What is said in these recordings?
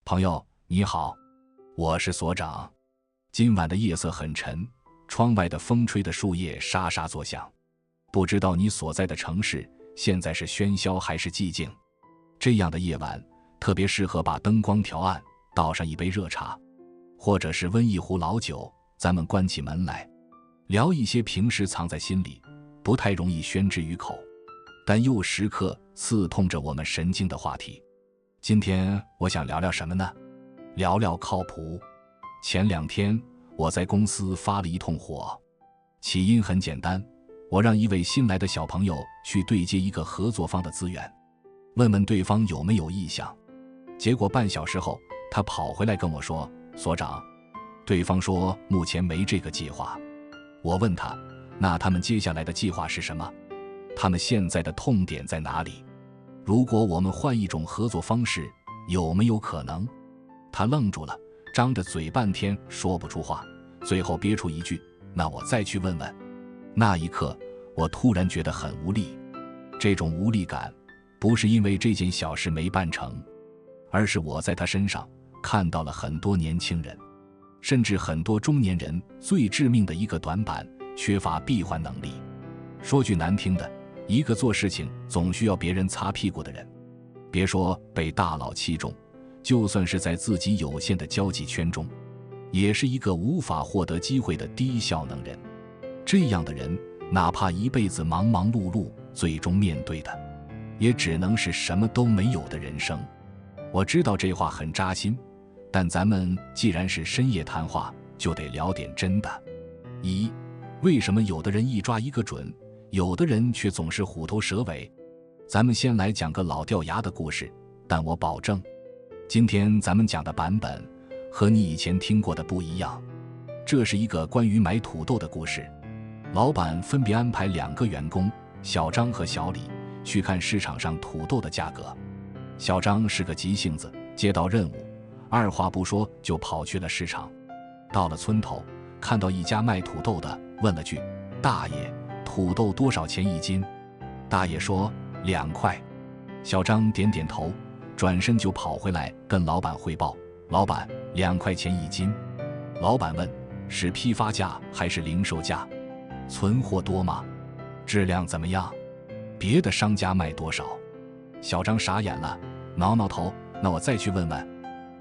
朋友你好，我是所长。今晚的夜色很沉，窗外的风吹的树叶沙沙作响。不知道你所在的城市现在是喧嚣还是寂静？这样的夜晚特别适合把灯光调暗，倒上一杯热茶，或者是温一壶老酒，咱们关起门来聊一些平时藏在心里不太容易宣之于口，但又时刻刺痛着我们神经的话题。今天我想聊聊什么呢？聊聊靠谱。前2天我在公司发了一通火，起因很简单，我让一位新来的小朋友去对接一个合作方的资源，问问对方有没有意向。结果半小时后他跑回来跟我说，所长，对方说目前没这个计划。我问他，那他们接下来的计划是什么？他们现在的痛点在哪里？如果我们换一种合作方式，有没有可能？他愣住了，张着嘴半天说不出话，最后憋出一句，那我再去问问。那一刻我突然觉得很无力，这种无力感不是因为这件小事没办成，而是我在他身上看到了很多年轻人，甚至很多中年人最致命的一个短板，缺乏闭环能力。说句难听的，一个做事情总需要别人擦屁股的人，别说被大佬器重，就算是在自己有限的交际圈中，也是一个无法获得机会的低效能人。这样的人哪怕一辈子忙忙碌碌，最终面对的也只能是什么都没有的人生。我知道这话很扎心，但咱们既然是深夜谈话，就得聊点真的。为什么有的人一抓一个准，有的人却总是虎头蛇尾？咱们先来讲个老掉牙的故事，但我保证今天咱们讲的版本和你以前听过的不一样。这是一个关于买土豆的故事。老板分别安排2个员工，小张和小李，去看市场上土豆的价格。小张是个急性子，接到任务二话不说就跑去了市场。到了村头，看到一家卖土豆的，问了句，大爷，土豆多少钱1斤？大爷说2块。小张点点头，转身就跑回来跟老板汇报，老板，2块钱1斤。老板问，是批发价还是零售价？存货多吗？质量怎么样？别的商家卖多少？小张傻眼了，挠挠头，那我再去问问。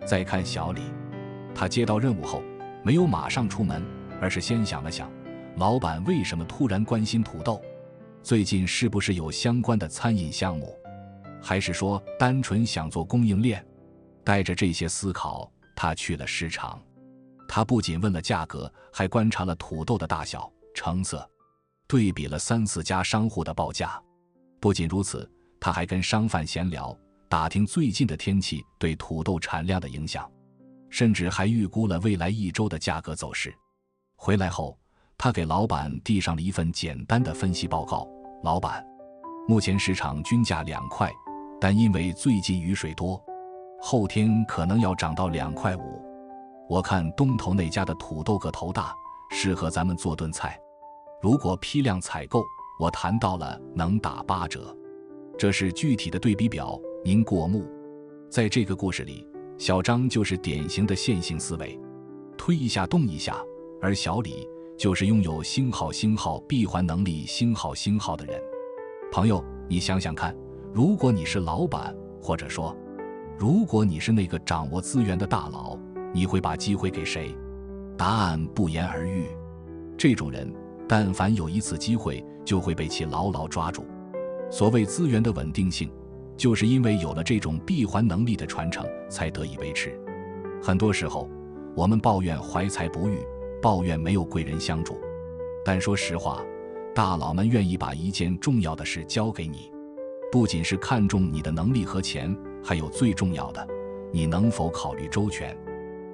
再看小李，他接到任务后没有马上出门，而是先想了想，老板为什么突然关心土豆？最近是不是有相关的餐饮项目？还是说单纯想做供应链？带着这些思考，他去了市场。他不仅问了价格，还观察了土豆的大小、成色，对比了3、4家商户的报价。不仅如此，他还跟商贩闲聊，打听最近的天气对土豆产量的影响，甚至还预估了未来1周的价格走势。回来后，他给老板递上了一份简单的分析报告，老板，目前市场均价2块，但因为最近雨水多，后天可能要涨到2块5。我看东头那家的土豆个头大，适合咱们做顿菜，如果批量采购，我谈到了能打8折。这是具体的对比表，您过目。在这个故事里，小张就是典型的线性思维，推一下动一下，而小李就是拥有星号闭环能力星号的人。朋友，你想想看，如果你是老板，或者说如果你是那个掌握资源的大佬，你会把机会给谁？答案不言而喻。这种人但凡有一次机会，就会被其牢牢抓住。所谓资源的稳定性，就是因为有了这种闭环能力的传承，才得以维持。很多时候我们抱怨怀才不遇，抱怨没有贵人相助，但说实话，大佬们愿意把一件重要的事交给你，不仅是看重你的能力和钱，还有最重要的，你能否考虑周全，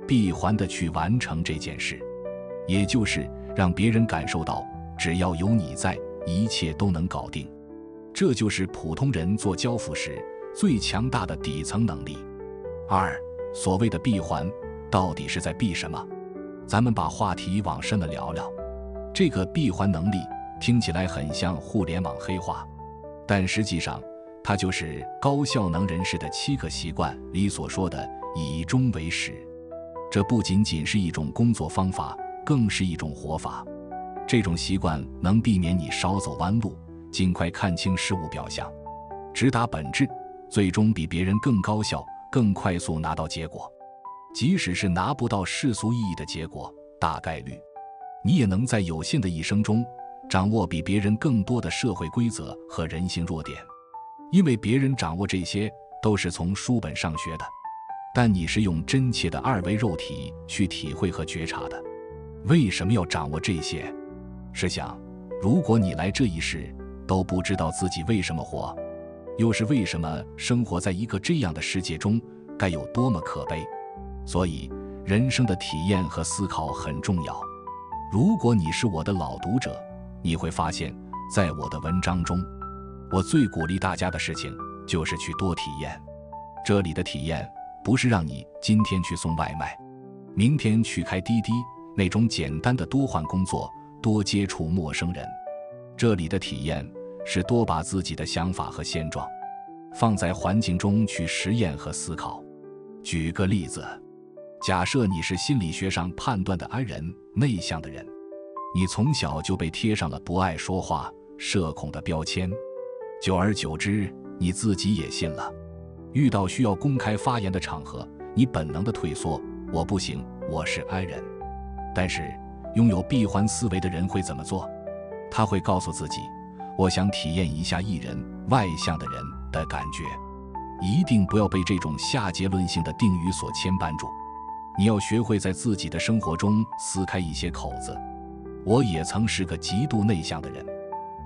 闭环的去完成这件事，也就是让别人感受到只要有你在，一切都能搞定。这就是普通人做交付时最强大的底层能力。所谓的闭环到底是在闭什么？咱们把话题往深了聊聊。这个闭环能力听起来很像互联网黑话，但实际上它就是高效能人士的7个习惯里所说的以终为始。这不仅仅是一种工作方法，更是一种活法。这种习惯能避免你少走弯路，尽快看清事物表象，直达本质，最终比别人更高效、更快速拿到结果。即使是拿不到世俗意义的结果，大概率你也能在有限的一生中掌握比别人更多的社会规则和人性弱点。因为别人掌握这些都是从书本上学的，但你是用真切的二维肉体去体会和觉察的。为什么要掌握这些？试想，如果你来这一世都不知道自己为什么活，又是为什么生活在一个这样的世界中，该有多么可悲。所以人生的体验和思考很重要。如果你是我的老读者，你会发现在我的文章中，我最鼓励大家的事情就是去多体验。这里的体验不是让你今天去送外卖，明天去开滴滴，那种简单的多换工作，多接触陌生人。这里的体验是多把自己的想法和现状放在环境中去实验和思考。举个例子，假设你是心理学上判断的 I 人，内向的人，你从小就被贴上了不爱说话、社恐的标签，久而久之，你自己也信了。遇到需要公开发言的场合，你本能的退缩，我不行，我是 I 人。但是拥有闭环思维的人会怎么做？他会告诉自己，我想体验一下 E 人，外向的人的感觉。一定不要被这种下结论性的定语所牵绊住，你要学会在自己的生活中撕开一些口子。我也曾是个极度内向的人，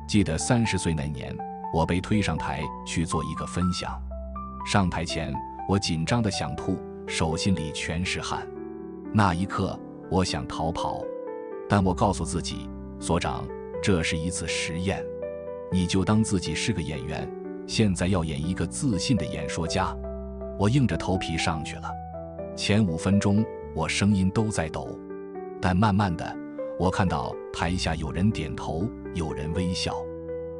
记得30岁那年，我被推上台去做一个分享。上台前，我紧张得想吐，手心里全是汗。那一刻，我想逃跑，但我告诉自己，所长，这是一次实验，你就当自己是个演员，现在要演一个自信的演说家。我硬着头皮上去了。前5分钟，我声音都在抖，但慢慢的，我看到台下有人点头，有人微笑。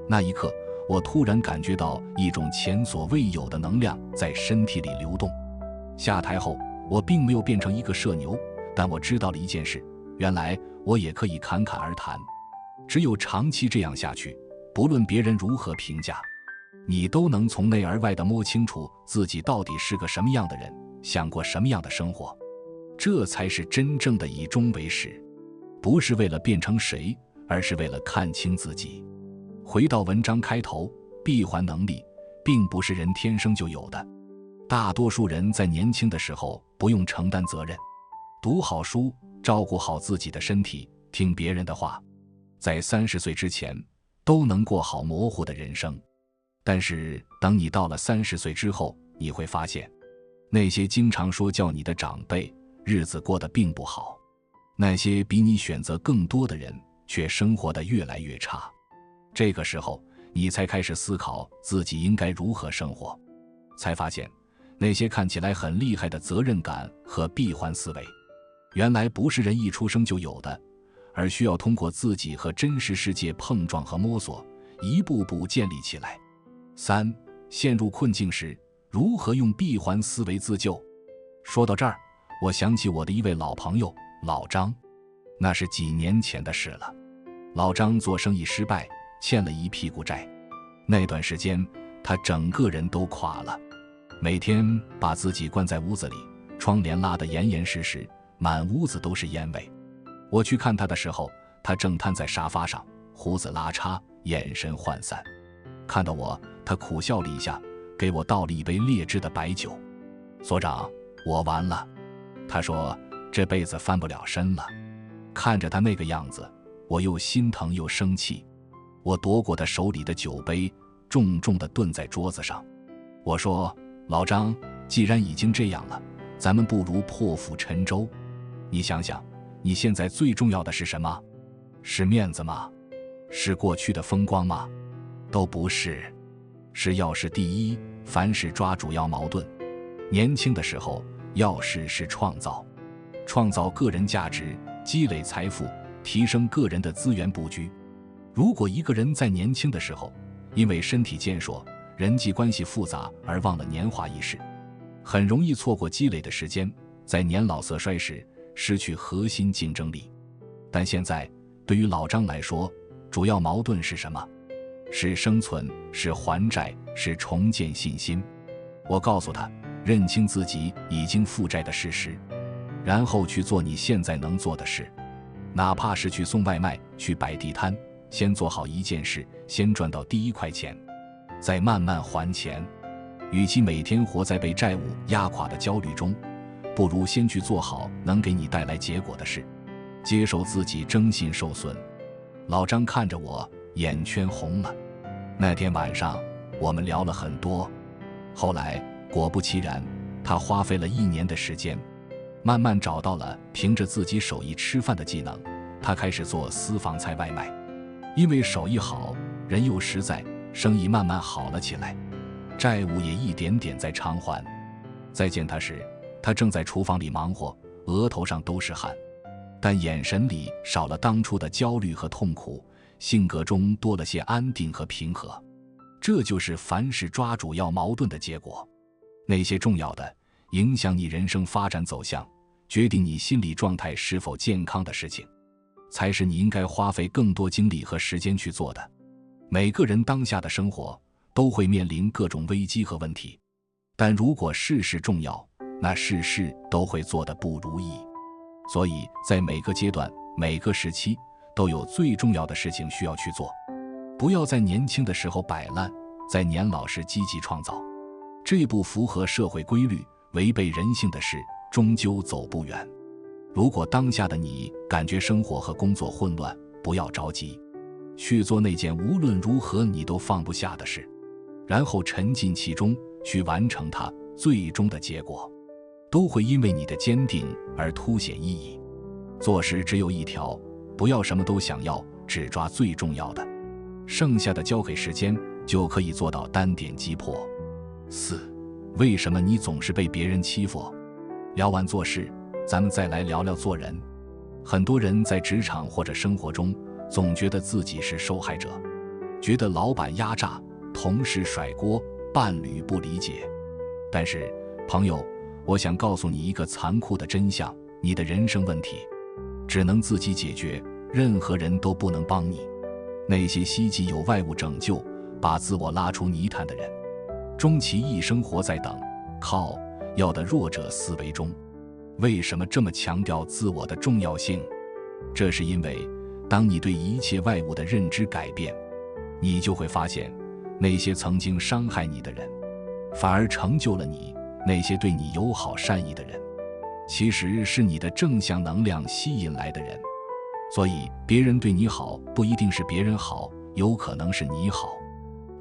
那一刻，我突然感觉到一种前所未有的能量在身体里流动。下台后，我并没有变成一个社牛，但我知道了一件事，原来我也可以侃侃而谈。只有长期这样下去，不论别人如何评价，你都能从内而外地摸清楚自己到底是个什么样的人，想过什么样的生活。这才是真正的以终为始，不是为了变成谁，而是为了看清自己。回到文章开头，闭环能力并不是人天生就有的，大多数人在年轻的时候不用承担责任，读好书，照顾好自己的身体，听别人的话，在30岁之前都能过好模糊的人生。但是当你到了30岁之后，你会发现，那些经常说教你的长辈，日子过得并不好；那些比你选择更多的人，却生活得越来越差。这个时候，你才开始思考自己应该如何生活，才发现那些看起来很厉害的责任感和闭环思维，原来不是人一出生就有的，而需要通过自己和真实世界碰撞和摸索，一步步建立起来。3. 陷入困境时，如何用闭环思维自救？说到这儿，我想起我的一位老朋友老张，那是几年前的事了。老张做生意失败，欠了一屁股债，那段时间他整个人都垮了，每天把自己关在屋子里，窗帘拉得严严实实，满屋子都是烟味。我去看他的时候，他正瘫在沙发上，胡子拉碴，眼神涣散。看到我，他苦笑了一下，给我倒了一杯劣质的白酒。所长，我完了。他说这辈子翻不了身了。看着他那个样子，我又心疼又生气。我夺过他手里的酒杯，重重地顿在桌子上。我说，老张，既然已经这样了，咱们不如破釜沉舟。你想想，你现在最重要的是什么？是面子吗？是过去的风光吗？都不是，是要事第一，凡事抓主要矛盾。年轻的时候，要事是创造，创造个人价值，积累财富，提升个人的资源布局。如果一个人在年轻的时候，因为身体健硕、人际关系复杂而忘了年华一事，很容易错过积累的时间，在年老色衰时失去核心竞争力。但现在对于老张来说，主要矛盾是什么？是生存，是还债，是重建信心。我告诉他，认清自己已经负债的事实，然后去做你现在能做的事，哪怕是去送外卖，去摆地摊，先做好一件事，先赚到第1块钱，再慢慢还钱。与其每天活在被债务压垮的焦虑中，不如先去做好能给你带来结果的事，接受自己征信受损。老张看着我，眼圈红了。那天晚上我们聊了很多，后来果不其然，他花费了1年的时间，慢慢找到了凭着自己手艺吃饭的技能。他开始做私房菜外卖，因为手艺好，人又实在，生意慢慢好了起来，债务也一点点在偿还。再见他时，他正在厨房里忙活，额头上都是汗，但眼神里少了当初的焦虑和痛苦，性格中多了些安定和平和。这就是凡事抓主要矛盾的结果。那些重要的，影响你人生发展走向，决定你心理状态是否健康的事情，才是你应该花费更多精力和时间去做的。每个人当下的生活都会面临各种危机和问题，但如果事事重要，那事事都会做得不如意。所以在每个阶段，每个时期都有最重要的事情需要去做，不要在年轻的时候摆烂，在年老时积极创造。这不符合社会规律，违背人性的事，终究走不远。如果当下的你感觉生活和工作混乱，不要着急，去做那件无论如何你都放不下的事，然后沉浸其中，去完成它，最终的结果都会因为你的坚定而凸显意义。做事只有一条，不要什么都想要，只抓最重要的，剩下的交给时间，就可以做到单点击破。4. 为什么你总是被别人欺负？聊完做事，咱们再来聊聊做人。很多人在职场或者生活中，总觉得自己是受害者，觉得老板压榨，同事甩锅，伴侣不理解。但是，朋友，我想告诉你一个残酷的真相，你的人生问题只能自己解决，任何人都不能帮你。那些希冀有外物拯救，把自我拉出泥潭的人，终其一生活在等、靠、要的弱者思维中。为什么这么强调自我的重要性？这是因为，当你对一切外物的认知改变，你就会发现，那些曾经伤害你的人，反而成就了你；那些对你友好善意的人，其实是你的正向能量吸引来的人。所以，别人对你好，不一定是别人好，有可能是你好；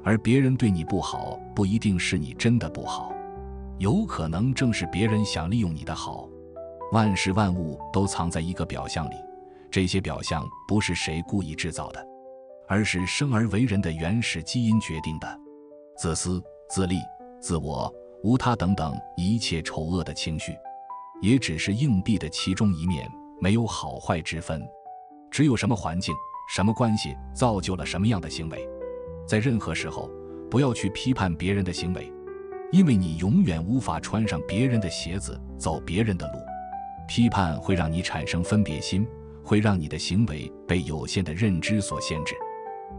而别人对你不好，不一定是你真的不好，有可能正是别人想利用你的好。万事万物都藏在一个表象里，这些表象不是谁故意制造的，而是生而为人的原始基因决定的。自私、自利、自我、无他等等一切丑恶的情绪，也只是硬币的其中一面，没有好坏之分。只有什么环境、什么关系造就了什么样的行为。在任何时候，不要去批判别人的行为，因为你永远无法穿上别人的鞋子，走别人的路。批判会让你产生分别心，会让你的行为被有限的认知所限制，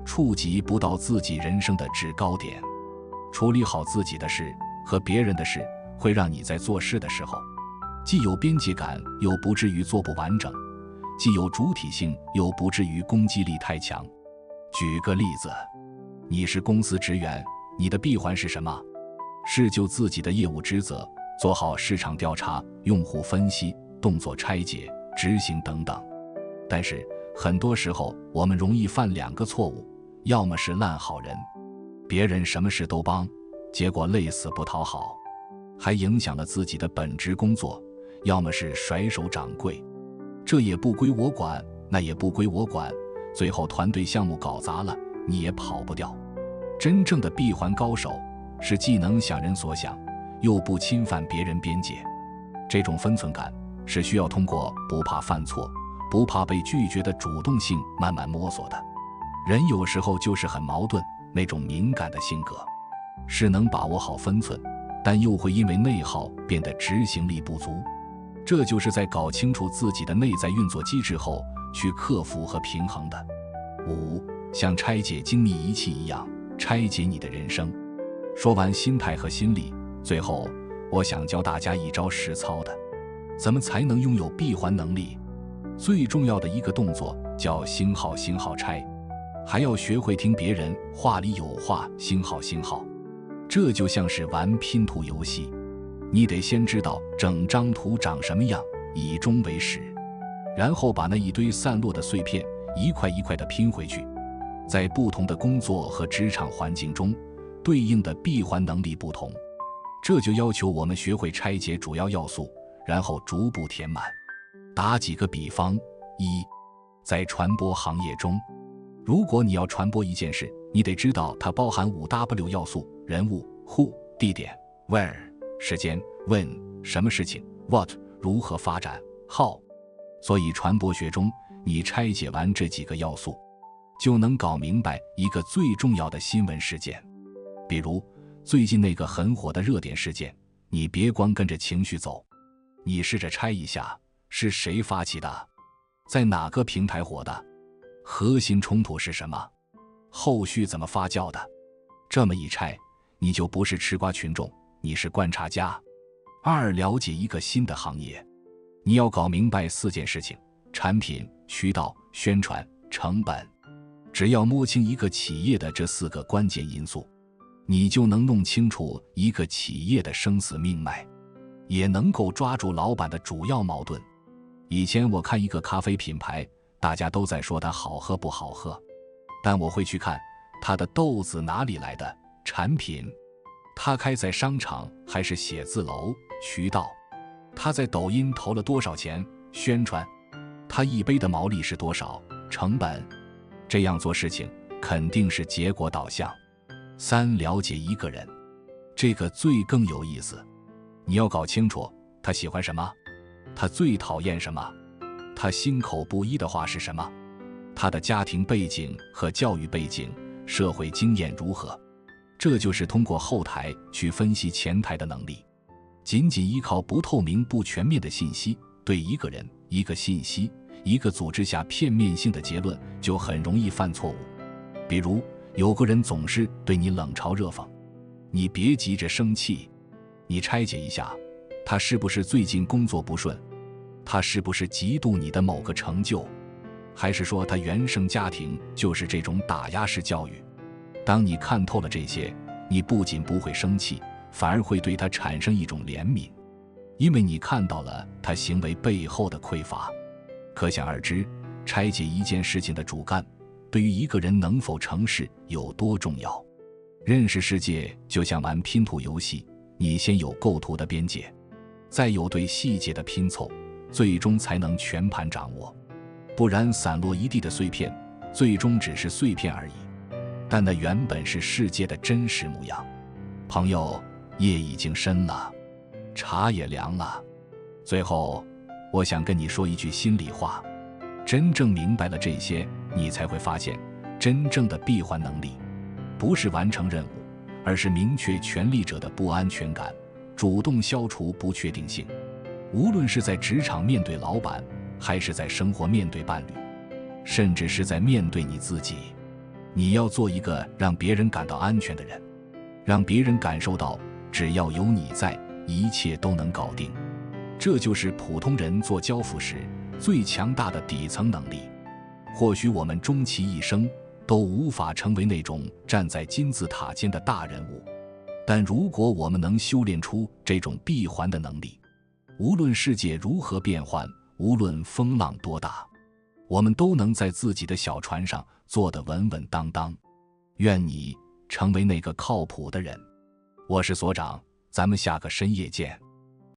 触及不到自己人生的制高点。处理好自己的事和别人的事，会让你在做事的时候，既有边界感，又不至于做不完整；既有主体性，又不至于攻击力太强。举个例子，你是公司职员，你的闭环是什么？是就自己的业务职责，做好市场调查、用户分析、动作拆解、执行等等。但是很多时候我们容易犯2个错误，要么是烂好人，别人什么事都帮，结果累死不讨好，还影响了自己的本职工作；要么是甩手掌柜，这也不归我管，那也不归我管，最后团队项目搞砸了，你也跑不掉。真正的闭环高手是既能想人所想，又不侵犯别人边界。这种分寸感是需要通过不怕犯错、不怕被拒绝的主动性慢慢摸索的。人有时候就是很矛盾，那种敏感的性格是能把握好分寸，但又会因为内耗变得执行力不足。这就是在搞清楚自己的内在运作机制后去克服和平衡的。5. 像拆解精密仪器一样拆解你的人生。说完心态和心理，最后我想教大家一招实操的，怎么才能拥有闭环能力？最重要的一个动作叫星号拆，还要学会听别人话里有话，星号。这就像是玩拼图游戏，你得先知道整张图长什么样，以终为始，然后把那一堆散落的碎片一块一块地拼回去。在不同的工作和职场环境中，对应的闭环能力不同，这就要求我们学会拆解主要要素，然后逐步填满。打几个比方：一，在传播行业中，如果你要传播一件事，你得知道它包含5W 要素：人物 who、地点 where、时间 when、什么事情 what、如何发展 how。所以传播学中，你拆解完这几个要素，就能搞明白一个最重要的新闻事件。比如最近那个很火的热点事件，你别光跟着情绪走，你试着拆一下，是谁发起的？在哪个平台火的？核心冲突是什么？后续怎么发酵的？这么一拆，你就不是吃瓜群众，你是观察家。2. 了解一个新的行业，你要搞明白4件事情：产品、渠道、宣传、成本。只要摸清一个企业的这4个关键因素，你就能弄清楚一个企业的生死命脉，也能够抓住老板的主要矛盾。以前我看一个咖啡品牌，大家都在说它好喝不好喝，但我会去看它的豆子哪里来的，产品，它开在商场还是写字楼，渠道，它在抖音投了多少钱，宣传，它一杯的毛利是多少，成本。这样做事情肯定是结果导向。3. 了解一个人，这个更有意思，你要搞清楚他喜欢什么，他最讨厌什么，他心口不一的话是什么，他的家庭背景和教育背景、社会经验如何。这就是通过后台去分析前台的能力。仅仅依靠不透明不全面的信息，对一个人、一个信息、一个组织下片面性的结论，就很容易犯错误。比如有个人总是对你冷嘲热讽，你别急着生气，你拆解一下，他是不是最近工作不顺，他是不是嫉妒你的某个成就，还是说他原生家庭就是这种打压式教育。当你看透了这些，你不仅不会生气，反而会对他产生一种怜悯，因为你看到了他行为背后的匮乏。可想而知，拆解一件事情的主干对于一个人能否成事有多重要。认识世界就像玩拼图游戏，你先有构图的边界，再有对细节的拼凑，最终才能全盘掌握。不然散落一地的碎片，最终只是碎片而已，但那原本是世界的真实模样。朋友，夜已经深了，茶也凉了。最后我想跟你说一句心里话，真正明白了这些，你才会发现，真正的闭环能力不是完成任务，而是明确权力者的不安全感，主动消除不确定性。无论是在职场面对老板，还是在生活面对伴侣，甚至是在面对你自己，你要做一个让别人感到安全的人，让别人感受到只要有你在，一切都能搞定。这就是普通人做交付时最强大的底层能力。或许我们终其一生都无法成为那种站在金字塔尖的大人物，但如果我们能修炼出这种闭环的能力，无论世界如何变幻，无论风浪多大，我们都能在自己的小船上坐得稳稳当当。愿你成为那个靠谱的人。我是所长，咱们下个深夜见。